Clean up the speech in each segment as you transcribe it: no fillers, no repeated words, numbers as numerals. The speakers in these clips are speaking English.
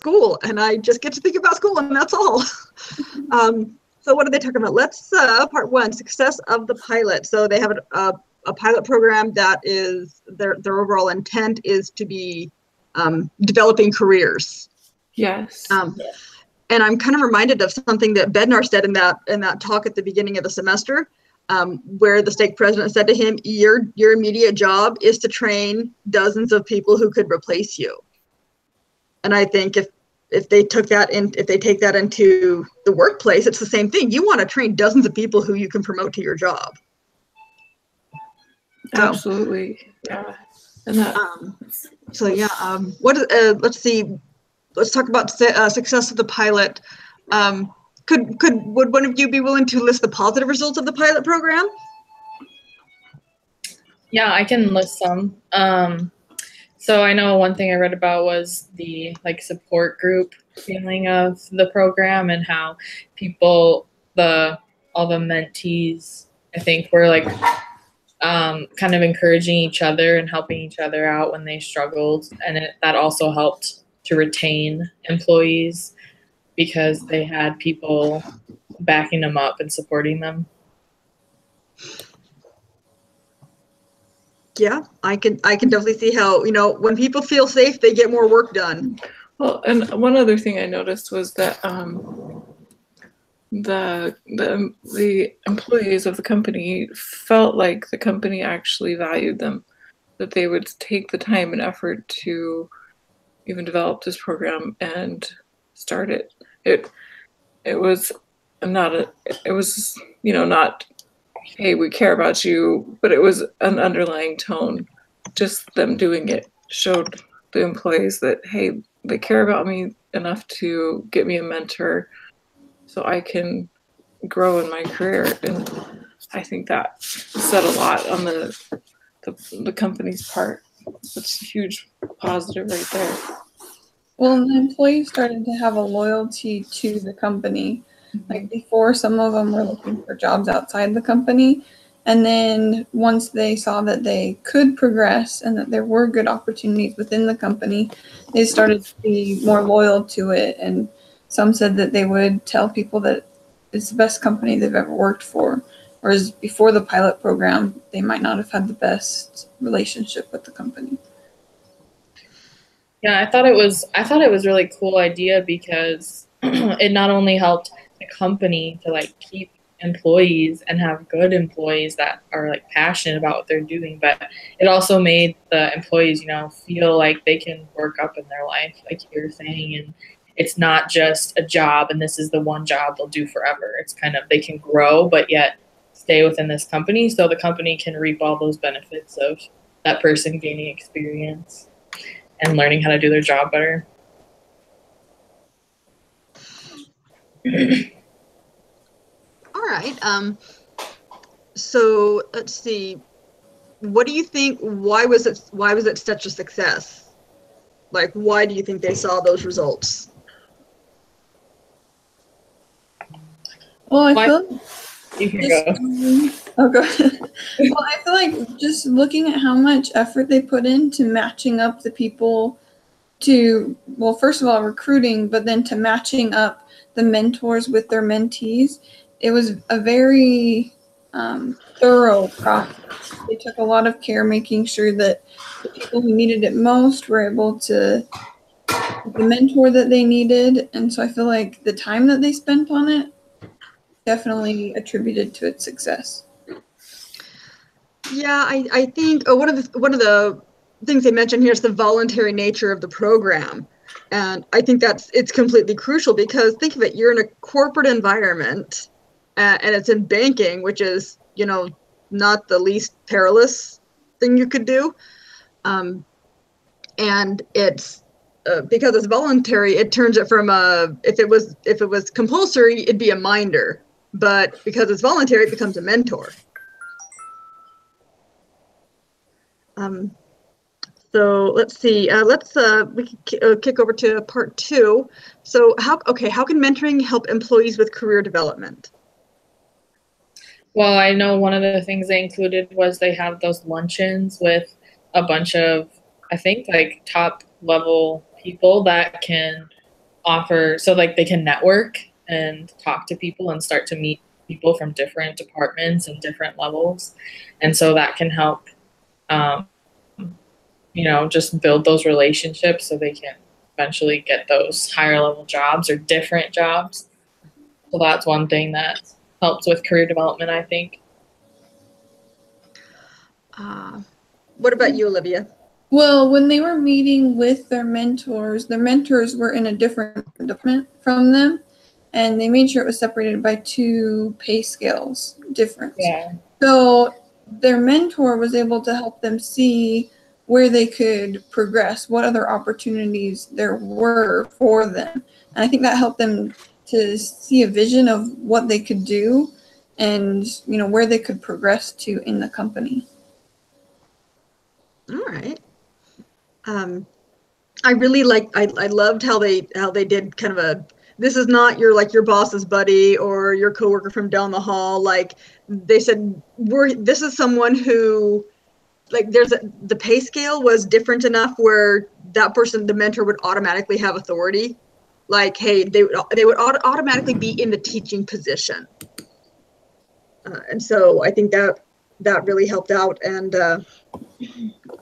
school, and I just get to think about school, and that's all. So what are they talking about? Let's part one, success of the pilot. So they have a pilot program that is their overall intent is to be developing careers. Yes. And I'm kind of reminded of something that Bednar said in that talk at the beginning of the semester, where the stake president said to him, your immediate job is to train dozens of people who could replace you. And I think if they take that into the workplace, it's the same thing. You want to train dozens of people who you can promote to your job. Absolutely. Yeah. And that, let's see. Let's talk about success of the pilot. Would one of you be willing to list the positive results of the pilot program? Yeah, I can list some. So I know one thing I read about was the support group feeling of the program, and how all the mentees, I think, were kind of encouraging each other and helping each other out when they struggled, and that also helped to retain employees because they had people backing them up and supporting them. Yeah, I can definitely see how, when people feel safe, they get more work done. Well, and one other thing I noticed was that the employees of the company felt like the company actually valued them, that they would take the time and effort to even develop this program and start it. It was not, hey, we care about you, but it was an underlying tone. Just them doing it showed the employees that, hey, they care about me enough to get me a mentor so I can grow in my career. And I think that said a lot on the company's part. It's a huge positive right there. Well, the employees started to have a loyalty to the company. Like before, some of them were looking for jobs outside the company. And then once they saw that they could progress and that there were good opportunities within the company, they started to be more loyal to it. And some said that they would tell people that it's the best company they've ever worked for. Whereas before the pilot program, they might not have had the best relationship with the company. Yeah, I thought it was a really cool idea because it not only helped the company to keep employees and have good employees that are passionate about what they're doing, but it also made the employees, feel like they can work up in their life, like you were saying, and it's not just a job and this is the one job they'll do forever. It's kind of, they can grow but yet stay within this company, so the company can reap all those benefits of that person gaining experience and learning how to do their job better. All right. So let's see. What do you think? Why was it such a success? Why do you think they saw those results? Well, I feel you can go. Oh, go ahead. Well, I feel like just looking at how much effort they put into matching up the people to, well, first of all, recruiting, but then to matching up the mentors with their mentees, it was a very thorough process. They took a lot of care making sure that the people who needed it most were able to get the mentor that they needed. And so I feel like the time that they spent on it definitely attributed to its success. Yeah, I think one of the things they mentioned here is the voluntary nature of the program. And I think it's completely crucial because think of it, you're in a corporate environment and it's in banking, which is, not the least perilous thing you could do. And it's because it's voluntary, it turns it from if it was compulsory, it'd be a minder. But because it's voluntary, it becomes a mentor. So let's see. We can kick over to part 2. So how can mentoring help employees with career development? Well, I know one of the things they included was they have those luncheons with a bunch of, I think, top level people that can offer, so like they can network and talk to people and start to meet people from different departments and different levels. And so that can help, just build those relationships so they can eventually get those higher level jobs or different jobs. So that's one thing that helps with career development, I think. What about you, Olivia? Well, when they were meeting with their mentors were in a different department from them, and they made sure it was separated by 2 pay scales difference. Yeah. So their mentor was able to help them see where they could progress, what other opportunities there were for them. And I think that helped them to see a vision of what they could do and, where they could progress to in the company. All right. I really I loved how they did kind of this is not your boss's buddy or your coworker from down the hall. Like they said, this is someone who, like, the pay scale was different enough where that person, the mentor, would automatically have authority. Like, hey, they would automatically be in the teaching position. And so I think that really helped out. And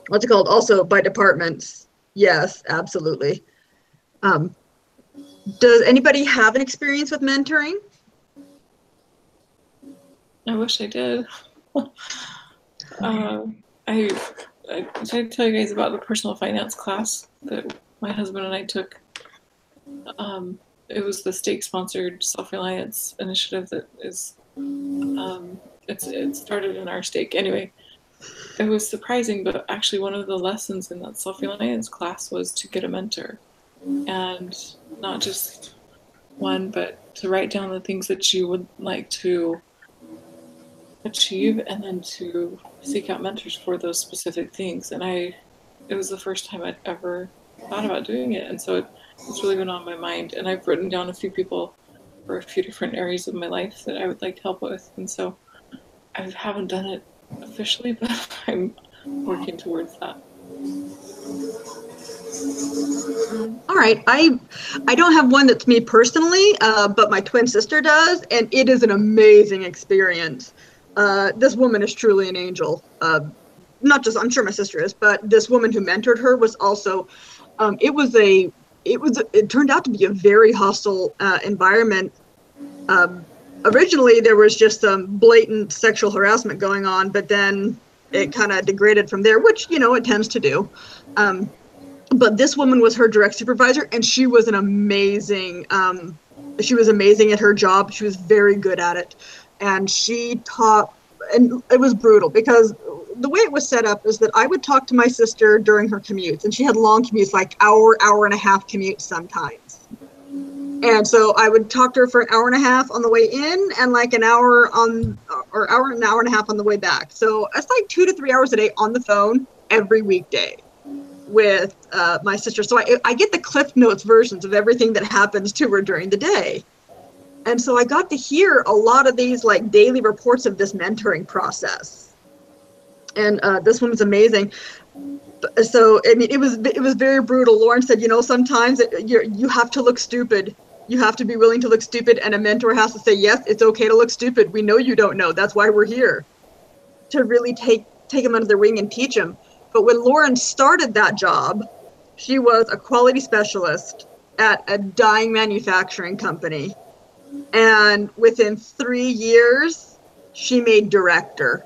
what's it called? Also by departments. Yes, absolutely. Does anybody have an experience with mentoring? I wish I did. I tried to tell you guys about the personal finance class that my husband and I took. It was the state-sponsored self-reliance initiative that is, it started in our stake. Anyway, it was surprising, but actually one of the lessons in that self-reliance class was to get a mentor. And not just one, but to write down the things that you would like to achieve and then to seek out mentors for those specific things. And it was the first time I'd ever thought about doing it. And so it's really been on my mind. And I've written down a few people for a few different areas of my life that I would like help with. And so I haven't done it officially, but I'm working towards that. All right. I don't have one that's me personally, but my twin sister does, and it is an amazing experience. This woman is truly an angel. Not just, I'm sure my sister is, but this woman who mentored her was also, it turned out to be a very hostile environment. Originally, there was just some blatant sexual harassment going on, but then it kind of degraded from there, which, it tends to do. But this woman was her direct supervisor, and she was amazing at her job. She was very good at it. And she taught, and it was brutal because the way it was set up is that I would talk to my sister during her commutes, and she had long commutes, like hour and a half commutes sometimes. And so I would talk to her for an hour and a half on the way in and like an hour and a half on the way back. So it's like 2 to 3 hours a day on the phone every weekday with my sister. So I get the Cliff Notes versions of everything that happens to her during the day. And so I got to hear a lot of these like daily reports of this mentoring process. And this one was amazing. So, I mean, it was very brutal. Lauren said, sometimes you have to look stupid. You have to be willing to look stupid, and a mentor has to say, yes, it's okay to look stupid. We know you don't know. That's why we're here, to really take them under their wing and teach them. But when Lauren started that job, she was a quality specialist at a dyeing manufacturing company. And within 3 years, she made director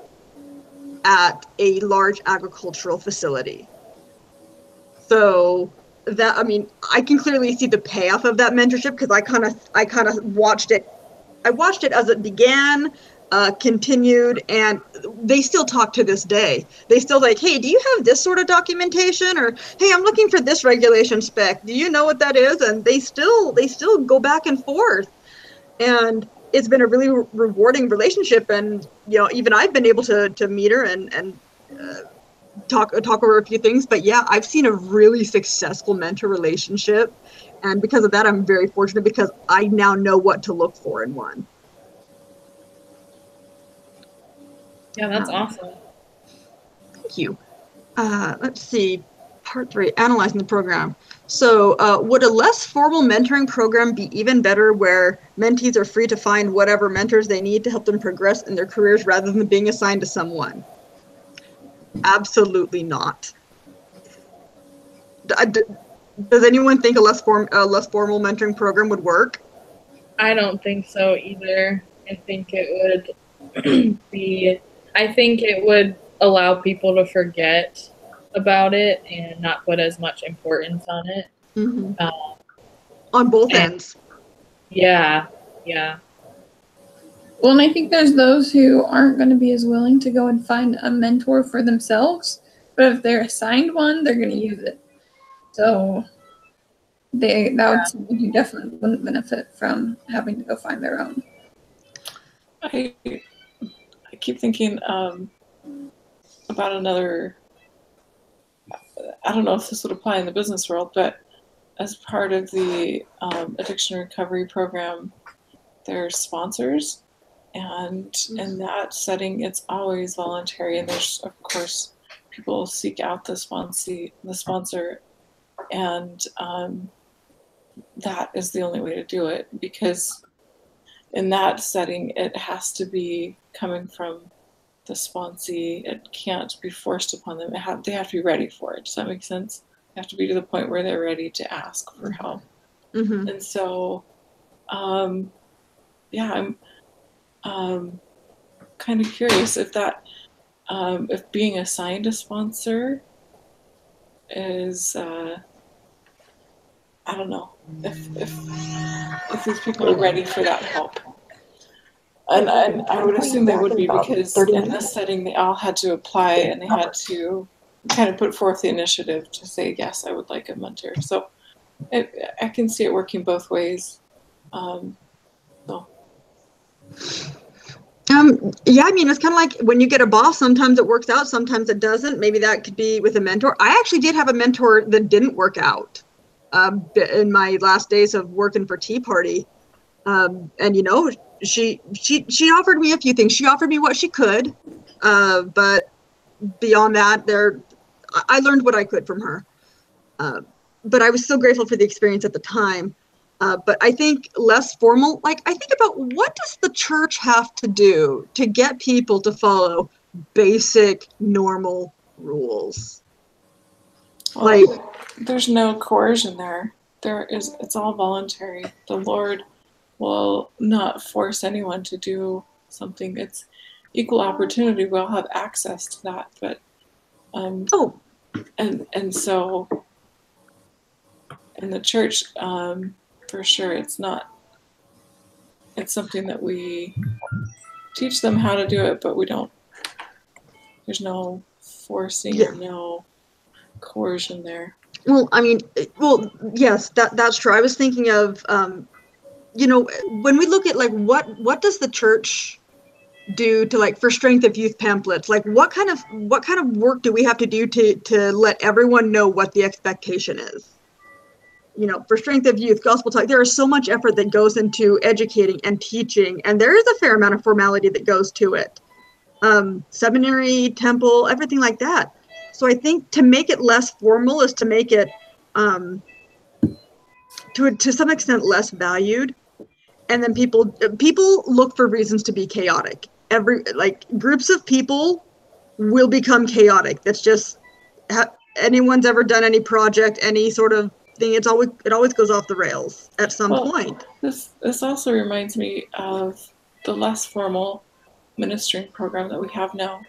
at a large agricultural facility. So that, I mean, I can clearly see the payoff of that mentorship because I kind of watched it. I watched it as it began, continued, and they still talk to this day. They still like, hey, do you have this sort of documentation? Or, hey, I'm looking for this regulation spec. Do you know what that is? And they still go back and forth. And it's been a really rewarding relationship. And, even I've been able to meet her and talk over a few things. But yeah, I've seen a really successful mentor relationship. And because of that, I'm very fortunate because I now know what to look for in one. Yeah, that's awesome. Thank you. Let's see. Part 3, analyzing the program. So would a less formal mentoring program be even better where mentees are free to find whatever mentors they need to help them progress in their careers rather than being assigned to someone? Absolutely not. Does anyone think a less formal mentoring program would work? I don't think so either. I think it would I think it would allow people to forget about it and not put as much importance on it. Mm-hmm. On both ends. Yeah, yeah. Well, and I think there's those who aren't going to be as willing to go and find a mentor for themselves, but if they're assigned one, they're going to use it. So would someone who definitely wouldn't benefit from having to go find their own. I keep thinking about another, I don't know if this would apply in the business world, but as part of the addiction recovery program, there's sponsors, and in that setting, it's always voluntary, and there's, of course, people seek out the sponsor, and that is the only way to do it, because in that setting, it has to be coming from the sponsee. It can't be forced upon them. They have to be ready for it. Does that make sense? They have to be to the point where they're ready to ask for help. Mm-hmm. And so, yeah, I'm kind of curious if that, if being assigned a sponsor is, I don't know, if these people are ready for that help. And I would assume they would be, because in this setting they all had to apply and they had to kind of put forth the initiative to say, yes, I would like a mentor. So I can see it working both ways. Yeah, I mean, it's kind of like when you get a boss, sometimes it works out, sometimes it doesn't. Maybe that could be with a mentor. I actually did have a mentor that didn't work out in my last days of working for Tea Party. And, you know, she offered me a few things. She offered me what she could, but beyond that, I learned what I could from her. But I was still grateful for the experience at the time. But I think less formal, like I think about what does the church have to do to get people to follow basic, normal rules? Well, like, there's no coercion there. It's all voluntary. The Lord will not force anyone to do something. It's equal opportunity. We all have access to that, but and so in the church, for sure, it's something that we teach them how to do it, but we don't. There's no forcing or no coercion there. Well, I mean, yes, that's true. I was thinking of, you know, when we look at like what does the church do to, like, for Strength of Youth pamphlets, like what kind of work do we have to do to let everyone know what the expectation is? You know, for Strength of Youth, Gospel Talk, there is so much effort that goes into educating and teaching, and there is a fair amount of formality that goes to it. Seminary, temple, everything like that. So I think to make it less formal is to make it, to some extent, less valued. And then people look for reasons to be chaotic. Groups of people will become chaotic. That's just anyone's ever done any project, any sort of thing. It always goes off the rails at some point. This also reminds me of the less formal ministering program that we have now.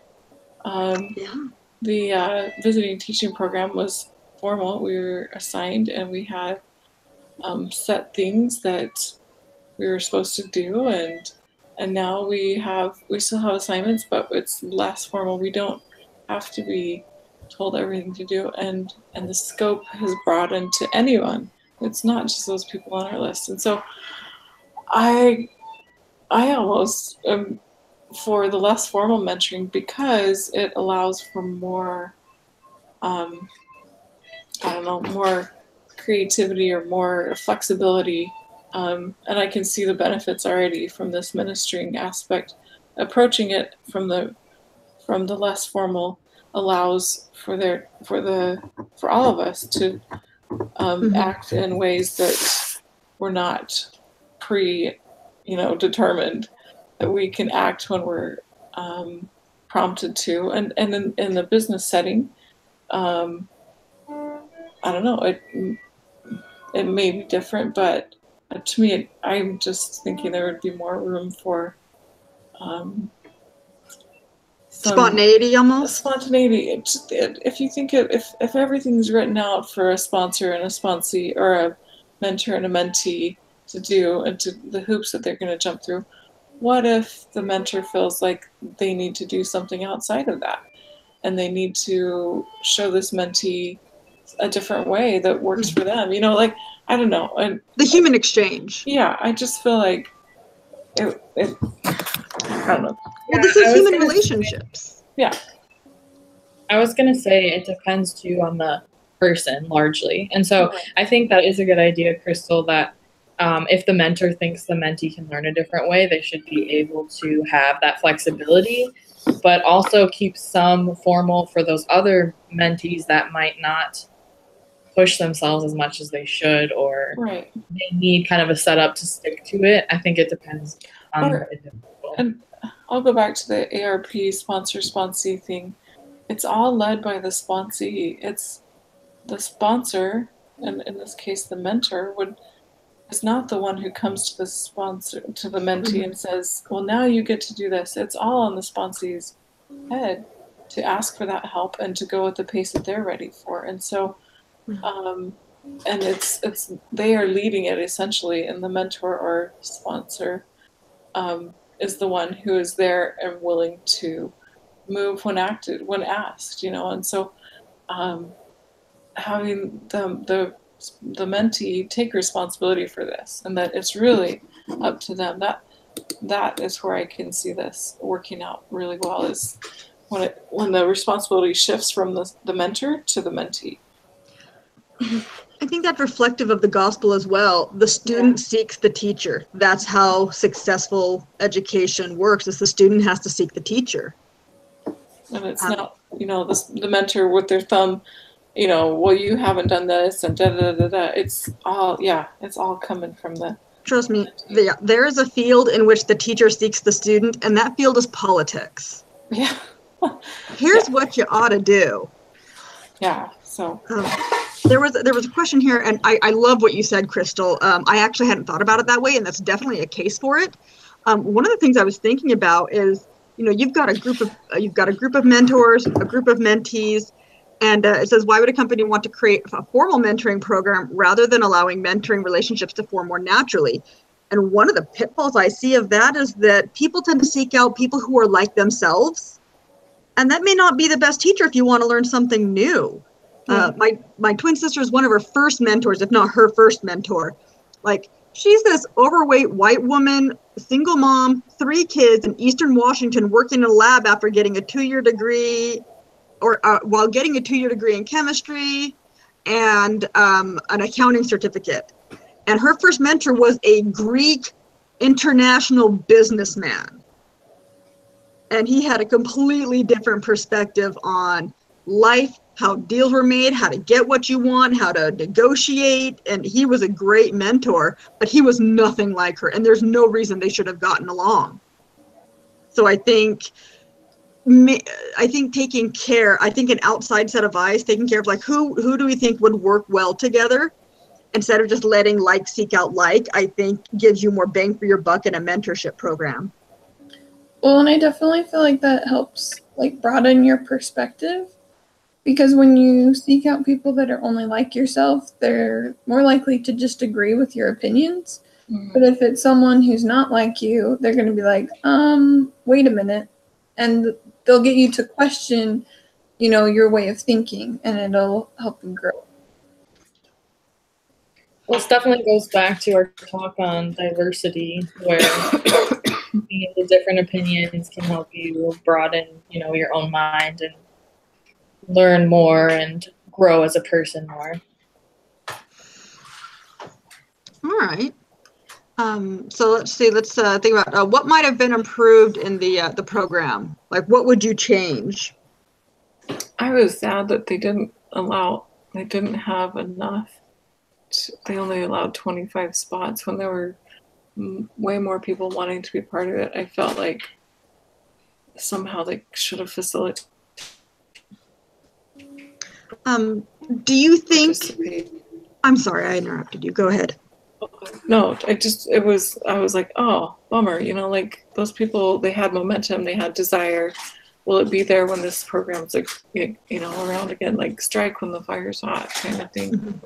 The visiting teaching program was formal. We were assigned and we had set things that we were supposed to do, and now we still have assignments, but it's less formal. We don't have to be told everything to do, and the scope has broadened to anyone. It's not just those people on our list. And so I almost am for the less formal mentoring, because it allows for more more creativity or more flexibility. And I can see the benefits already from this ministering aspect, approaching it from the less formal, allows for all of us to act in ways that were not determined, that we can act when we're prompted to, and in the business setting, I don't know, it may be different, but to me, I'm just thinking there would be more room for spontaneity, almost. Spontaneity. If you think if everything's written out for a sponsor and a sponsee, or a mentor and a mentee to do, and to the hoops that they're going to jump through, what if the mentor feels like they need to do something outside of that, and they need to show this mentee a different way that works for them? I don't know. And the human exchange. Yeah, I just feel like it I don't know. Well, this is human relationships. Yeah. I was going to say it depends too on the person largely. And so I think that is a good idea, Crystal, that if the mentor thinks the mentee can learn a different way, they should be able to have that flexibility, but also keep some formal for those other mentees that might not push themselves as much as they should, or they need kind of a setup to stick to it. I think it depends on the individual. And I'll go back to the ARP sponsor-sponsee thing. It's all led by the sponsee. It's the sponsor, and in this case the mentor, is not the one who comes to the sponsor, to the mentee, and says, well, now you get to do this. It's all on the sponsee's head to ask for that help and to go at the pace that they're ready for. And so and it's they are leading it essentially, and the mentor or sponsor is the one who is there and willing to move when asked, and so having the mentee take responsibility for this, and that it's really up to them. That is where I can see this working out really well, is when the responsibility shifts from the mentor to the mentee. I think that's reflective of the gospel as well. The student seeks the teacher. That's how successful education works, is the student has to seek the teacher. And it's not, the mentor with their thumb, well, you haven't done this, and da-da-da-da-da. It's all coming from the... Trust me, there is a field in which the teacher seeks the student, and that field is politics. Yeah. Here's what you ought to do. Yeah, so... There was a question here, and I love what you said, Crystal. I actually hadn't thought about it that way, and that's definitely a case for it. One of the things I was thinking about is, you've got a group of mentors, a group of mentees, and it says, why would a company want to create a formal mentoring program rather than allowing mentoring relationships to form more naturally? And one of the pitfalls I see of that is that people tend to seek out people who are like themselves, and that may not be the best teacher if you want to learn something new. My twin sister is one of her first mentors, if not her first mentor. Like, she's this overweight white woman, single mom, 3 kids in Eastern Washington, working in a lab after getting a 2-year degree, or while getting a 2-year degree in chemistry and an accounting certificate. And her first mentor was a Greek international businessman. And he had a completely different perspective on life, how deals were made, how to get what you want, how to negotiate. And he was a great mentor, but he was nothing like her. And there's no reason they should have gotten along. So I think taking care, an outside set of eyes, taking care of like, who do we think would work well together, instead of just letting like seek out like, I think gives you more bang for your buck in a mentorship program. Well, and I definitely feel like that helps like broaden your perspective. Because when you seek out people that are only like yourself, they're more likely to just agree with your opinions. Mm-hmm. But if it's someone who's not like you, they're going to be like, wait a minute. And they'll get you to question, your way of thinking, and it'll help you grow. Well, this definitely goes back to our talk on diversity, where the different opinions can help you broaden, your own mind and learn more and grow as a person more. All right. So let's see. Let's think about what might have been improved in the program. Like, what would you change? I was sad that they didn't have enough. They only allowed 25 spots when there were way more people wanting to be part of it. I felt like somehow they should have facilitated. Do you think? I'm sorry, I interrupted you. Go ahead. No, I was like, oh, bummer. You know, like those people, they had momentum, they had desire. Will it be there when this program's like, you know, around again? Like strike when the fire's hot, kind of thing.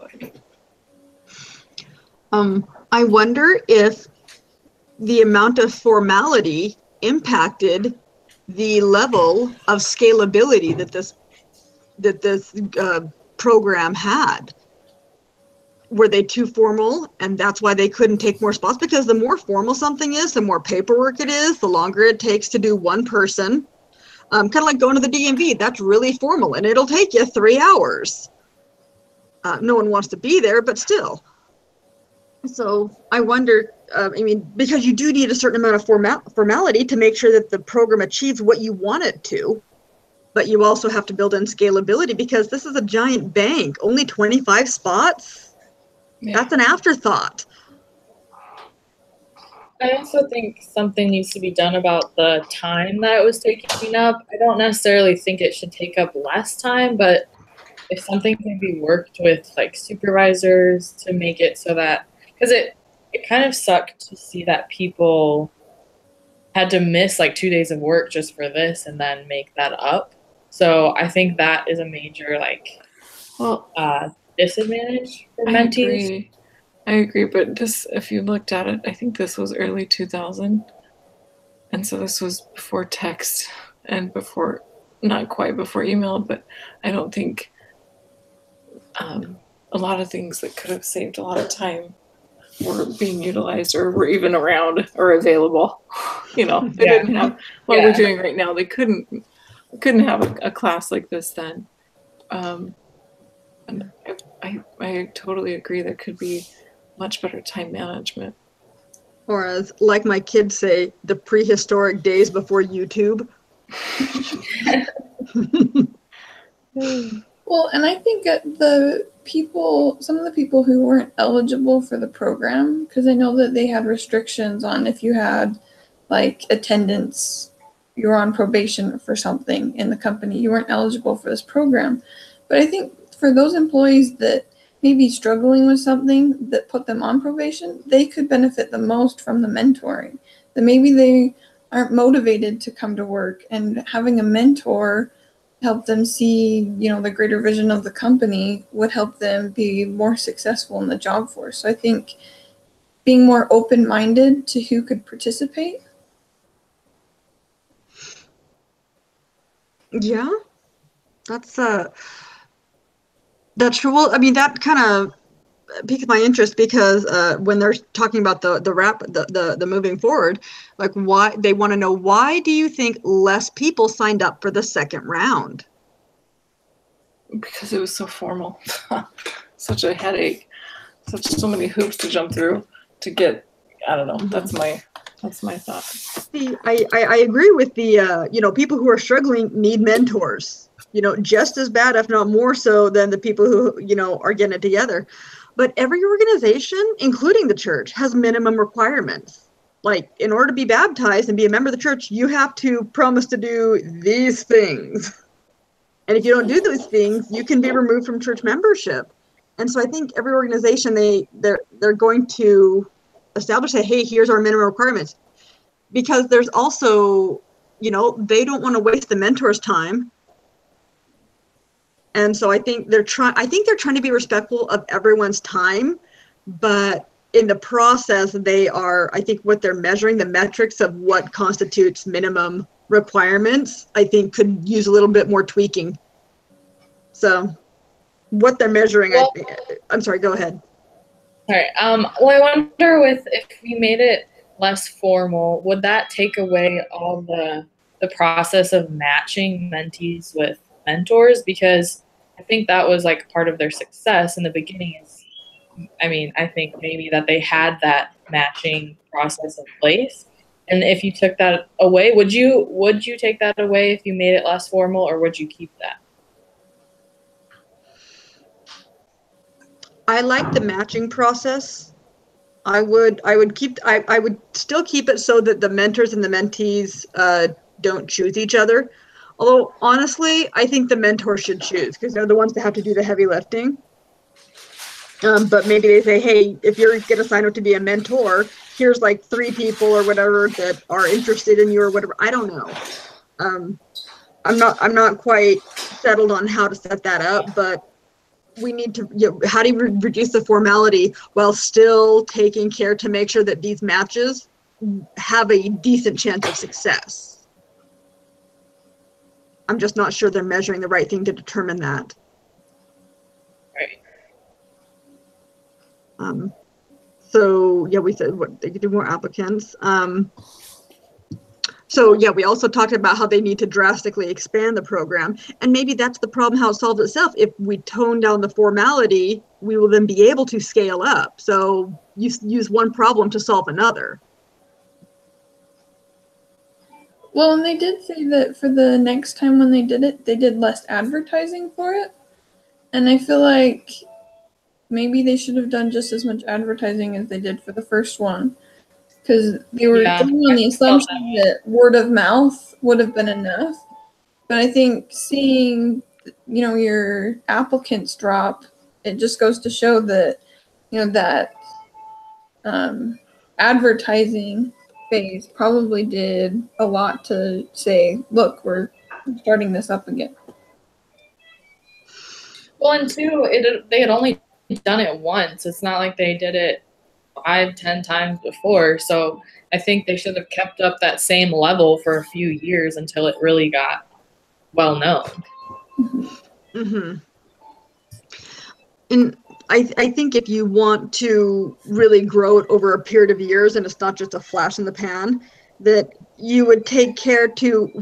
I wonder if the amount of formality impacted the level of scalability that this program had. Were they too formal, and that's why they couldn't take more spots? Because the more formal something is, the more paperwork it is, the longer it takes to do one person. Kind of like going to the DMV. That's really formal, and it'll take you 3 hours. No one wants to be there, but still. So I wonder, because you do need a certain amount of formality to make sure that the program achieves what you want it to, but you also have to build in scalability because this is a giant bank. Only 25 spots? Yeah. That's an afterthought. I also think something needs to be done about the time that it was taking up. I don't necessarily think it should take up less time, but if something can be worked with like supervisors to make it so that, because it kind of sucked to see that people had to miss like 2 days of work just for this and then make that up. So I think that is a major disadvantage for mentees. I agree, but this, if you looked at it, I think this was early 2000, and so this was before text and before, not quite before email, but I don't think a lot of things that could have saved a lot of time were being utilized or were even around or available. You know, they didn't have what we're doing right now. They couldn't have a class like this then. And I totally agree. There could be much better time management. Or as, like my kids say, the prehistoric days before YouTube. Well, and I think some of the people who weren't eligible for the program, because I know that they had restrictions on if you had like attendance, you were on probation for something in the company, you weren't eligible for this program. But I think for those employees that may be struggling with something that put them on probation, they could benefit the most from the mentoring. That maybe they aren't motivated to come to work, and having a mentor help them see, the greater vision of the company would help them be more successful in the job force. So I think being more open-minded to who could participate. Yeah, that's true. Well, I mean, that kind of piques my interest because when they're talking about the moving forward, like why they want to know, why do you think less people signed up for the second round? Because it was so formal, such a headache, so many hoops to jump through to get. I don't know. That's my thought. See, I agree with the people who are struggling need mentors. Just as bad, if not more so, than the people who are getting it together. But every organization, including the church, has minimum requirements. Like, in order to be baptized and be a member of the church, you have to promise to do these things. And if you don't do those things, you can be removed from church membership. And so I think every organization, they're going to establish that, hey, here's our minimum requirements. Because there's also, they don't want to waste the mentor's time. And so I think they're trying to be respectful of everyone's time, but in the process, I think what they're measuring, the metrics of what constitutes minimum requirements, I think could use a little bit more tweaking. So what they're measuring, I'm sorry, go ahead. All right. Well, I wonder if we made it less formal, would that take away all the process of matching mentees with mentors? Because I think that was like part of their success in the beginning. I think maybe that they had that matching process in place. And if you took that away, would you take that away if you made it less formal, or would you keep that? I like the matching process. I would still keep it so that the mentors and the mentees don't choose each other. Although honestly, I think the mentors should choose because they're the ones that have to do the heavy lifting. But maybe they say, hey, if you're going to sign up to be a mentor, here's like 3 people or whatever that are interested in you or whatever. I don't know. I'm not quite settled on how to set that up, but we need to, how do you reduce the formality while still taking care to make sure that these matches have a decent chance of success? I'm just not sure they're measuring the right thing to determine that. Right. So yeah, we said what they could do more applicants. So yeah, we also talked about how they need to drastically expand the program, and maybe that's the problem, how it solves itself. If we tone down the formality, we will then be able to scale up. So you use one problem to solve another. Well, and they did say that for the next time when they did it, they did less advertising for it. And I feel like maybe they should have done just as much advertising as they did for the first one. Because they were going on the assumption that word of mouth would have been enough. But I think seeing, your applicants drop, it just goes to show that, that advertising phase probably did a lot to say, look, we're starting this up again. Well, and two, they had only done it once. It's not like they did it 5-10 times before. So I think they should have kept up that same level for a few years until it really got well known. Mm-hmm. And I think if you want to really grow it over a period of years and it's not just a flash in the pan, that you would take care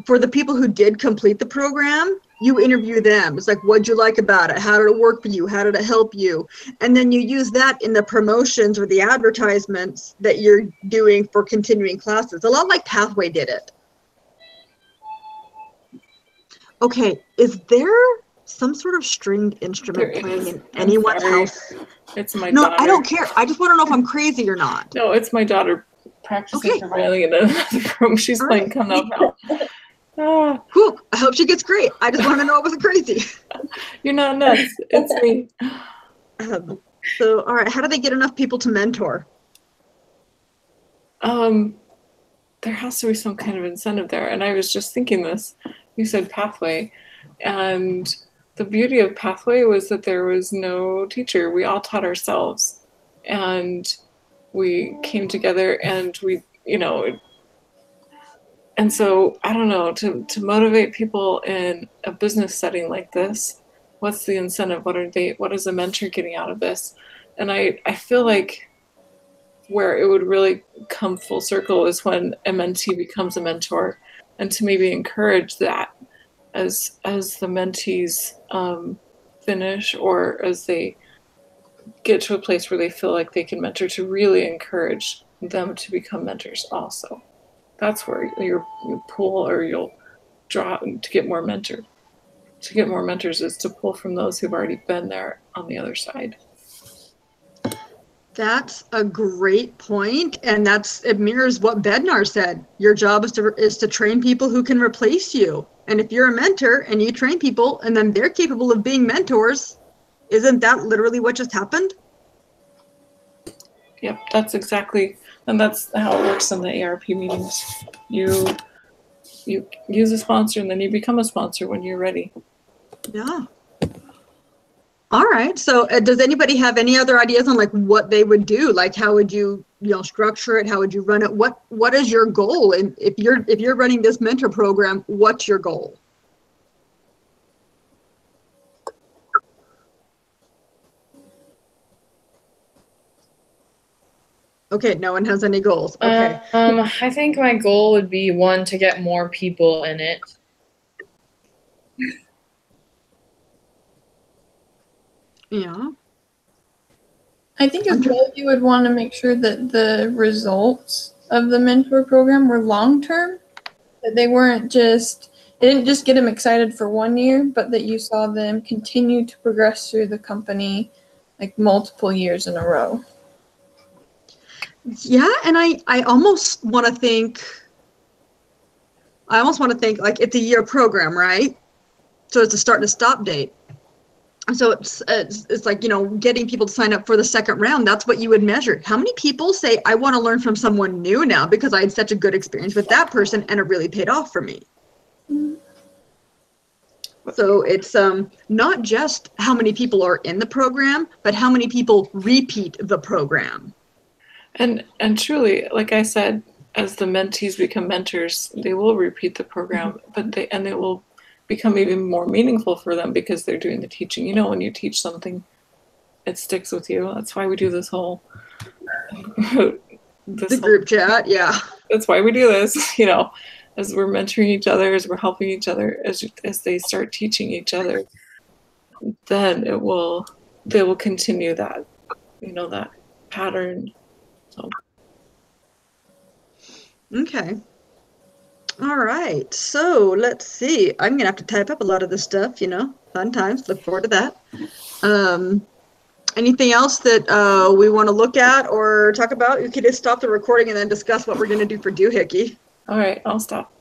for the people who did complete the program, you interview them. It's like, what'd you like about it? How did it work for you? How did it help you? And then you use that in the promotions or the advertisements that you're doing for continuing classes. A lot like Pathway did it. Okay, is there some sort of stringed instrument playing in anyone's house? It's my daughter. No, I don't care. I just want to know if I'm crazy or not. No, it's my daughter practicing for violin in another room. She's playing Come Out Now. Whew, I hope she gets great. I just wanted to know I wasn't crazy. You're not nuts. It's me. So, all right, how do they get enough people to mentor? There has to be some kind of incentive there. And I was just thinking this. You said Pathway. And the beauty of Pathway was that there was no teacher. We all taught ourselves. And we came together and we, and so, I don't know, to motivate people in a business setting like this, what's the incentive? What is a mentor getting out of this? And I feel like where it would really come full circle is when a mentee becomes a mentor, and to maybe encourage that as the mentees finish, or as they get to a place where they feel like they can mentor, to really encourage them to become mentors also. That's where you pull, or you'll draw to get more mentors. To get more mentors is to pull from those who've already been there on the other side. That's a great point, and it mirrors what Bednar said. Your job is to train people who can replace you. And if you're a mentor and you train people and then they're capable of being mentors, isn't that literally what just happened? Yep, that's exactly, and that's how it works in the ARP meetings. You use a sponsor and then you become a sponsor when you're ready. Yeah. All right. So does anybody have any other ideas on like what they would do? Like how would you structure it? How would you run it? What is your goal? And if you're running this mentor program, what's your goal? Okay, no one has any goals. Okay. I think my goal would be, one, to get more people in it. Yeah. I think as well you would want to make sure that the results of the mentor program were long-term, that they didn't just get them excited for 1 year, but that you saw them continue to progress through the company like multiple years in a row. Yeah, and I almost want to think like it's a year program, right? So it's a start and a stop date. So it's like, you know, getting people to sign up for the second round. That's what you would measure. How many people say, I want to learn from someone new now because I had such a good experience with that person and it really paid off for me. So it's not just how many people are in the program, but how many people repeat the program. And truly, like I said, as the mentees become mentors, they will repeat the program, but they will become even more meaningful for them because they're doing the teaching. You know, when you teach something, it sticks with you. That's why we do this whole Group chat. Yeah. That's why we do this, you know, as we're mentoring each other, as we're helping each other, as they start teaching each other, then they will continue that, you know, that pattern. So. Okay. All right. So let's see. I'm going to have to type up a lot of this stuff, you know, fun times. Look forward to that. Anything else that we want to look at or talk about? You could just stop the recording and then discuss what we're going to do for doohickey. All right. I'll stop.